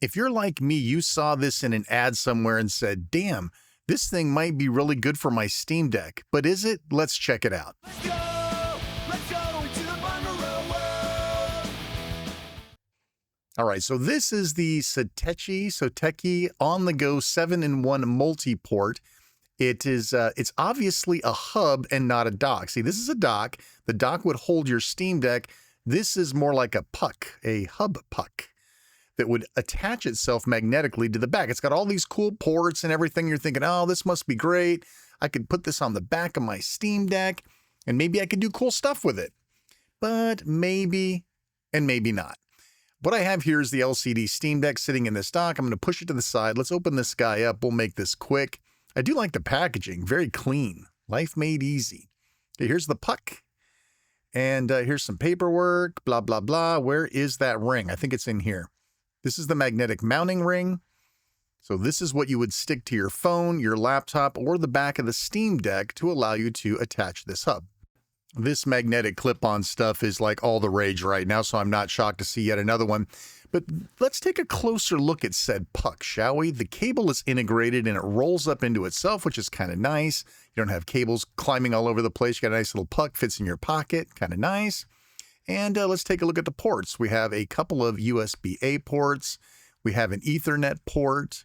If you're like me, you saw this in an ad somewhere and said, damn, this thing might be really good for my Steam Deck. But is it? Let's check it out. Let's go into the Bungalow world. All right, so this is the Satechi OnTheGo 7-in-1 Muiltiport. It's obviously a hub and not a dock. See, this is a dock. The dock would hold your Steam Deck. This is more like a puck, a hub puck that would attach itself magnetically to the back. It's got all these cool ports and everything. You're thinking, oh, this must be great. I could put this on the back of my Steam Deck and maybe I could do cool stuff with it. But maybe and maybe not. What I have here is the LCD Steam Deck sitting in this dock. I'm going to push it to the side. Let's open this guy up. We'll make this quick. I do like the packaging. Very clean. Life made easy. Okay, here's the puck. And here's some paperwork, blah, blah, blah. Where is that ring? I think it's in here. This is the magnetic mounting ring. So this is what you would stick to your phone, your laptop, or the back of the Steam Deck to allow you to attach this hub. This magnetic clip-on stuff is like all the rage right now, so I'm not shocked to see yet another one. But let's take a closer look at said puck, shall we? The cable is integrated and it rolls up into itself, which is kind of nice. You don't have cables climbing all over the place. You got a nice little puck, fits in your pocket, kind of nice. And let's take a look at the ports. We have a couple of USB-A ports. We have an Ethernet port,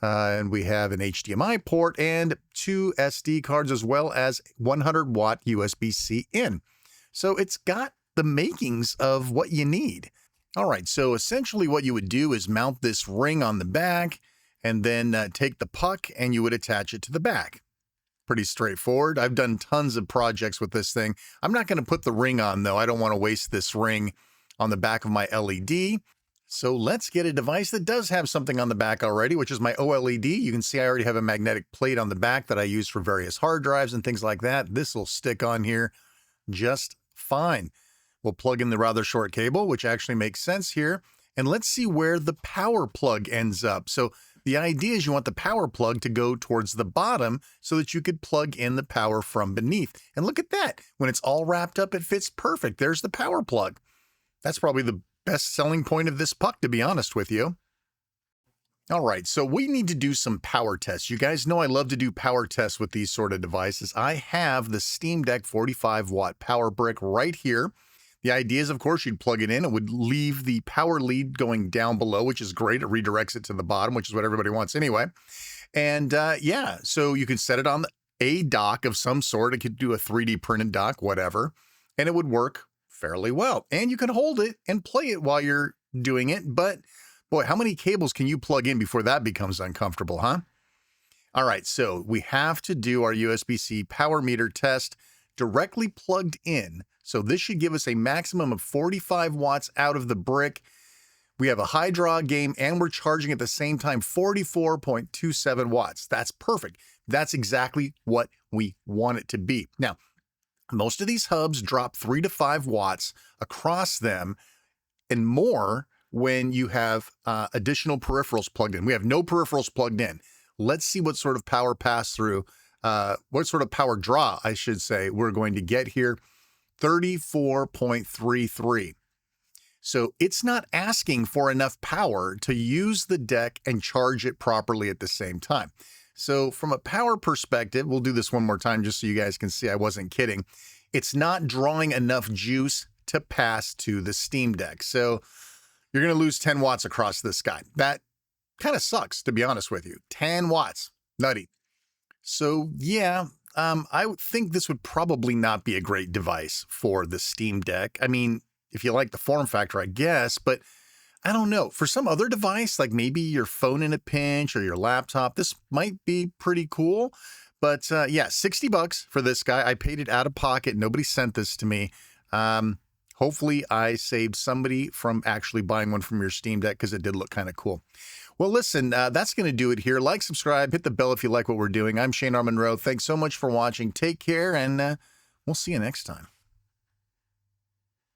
and we have an HDMI port and 2 SD cards as well as 100-watt USB-C in. So it's got the makings of what you need. All right, so essentially what you would do is mount this ring on the back and then take the puck and you would attach it to the back. Pretty straightforward. I've done tons of projects with this thing. I'm not going to put the ring on though. I don't want to waste this ring on the back of my LED. So let's get a device that does have something on the back already, which is my OLED. You can see I already have a magnetic plate on the back that I use for various hard drives and things like that. This will stick on here just fine. We'll plug in the rather short cable, which actually makes sense here. And let's see where the power plug ends up. So the idea is you want the power plug to go towards the bottom so that you could plug in the power from beneath. And look at that. When it's all wrapped up, it fits perfect. There's the power plug. That's probably the best selling point of this puck, to be honest with you. All right, so we need to do some power tests. You guys know I love to do power tests with these sort of devices. I have the Steam Deck 45-watt power brick right here. The idea is, of course, you'd plug it in. It would leave the power lead going down below, which is great. It redirects it to the bottom, which is what everybody wants anyway. And yeah, so you can set it on a dock of some sort. It could do a 3D printed dock, whatever, and it would work fairly well. And you can hold it and play it while you're doing it. But boy, how many cables can you plug in before that becomes uncomfortable, huh? All right, so we have to do our USB-C power meter test directly plugged in. So this should give us a maximum of 45 watts out of the brick. We have a high draw game and we're charging at the same time 44.27 watts. That's perfect. That's exactly what we want it to be. Now, most of these hubs drop 3 to 5 watts across them and more when you have additional peripherals plugged in. We have no peripherals plugged in. Let's see what sort of power pass through, what sort of power draw, I should say, we're going to get here. 34.33. So it's not asking for enough power to use the deck and charge it properly at the same time. So from a power perspective, we'll do this one more time just so you guys can see I wasn't kidding. It's not drawing enough juice to pass to the Steam Deck. So you're going to lose 10 watts across this guy. That kind of sucks, to be honest with you. 10 watts. Nutty. So yeah, I would think this would probably not be a great device for the Steam Deck. I mean, if you like the form factor, I guess, but I don't know. For some other device, like maybe your phone in a pinch or your laptop, this might be pretty cool. But yeah, 60 bucks for this guy. I paid it out of pocket. Nobody sent this to me. Hopefully I saved somebody from actually buying one from your Steam Deck because it did look kind of cool. Well, listen, that's going to do it here. Like, subscribe, hit the bell if you like what we're doing. I'm Shane R. Monroe. Thanks so much for watching. Take care, and we'll see you next time.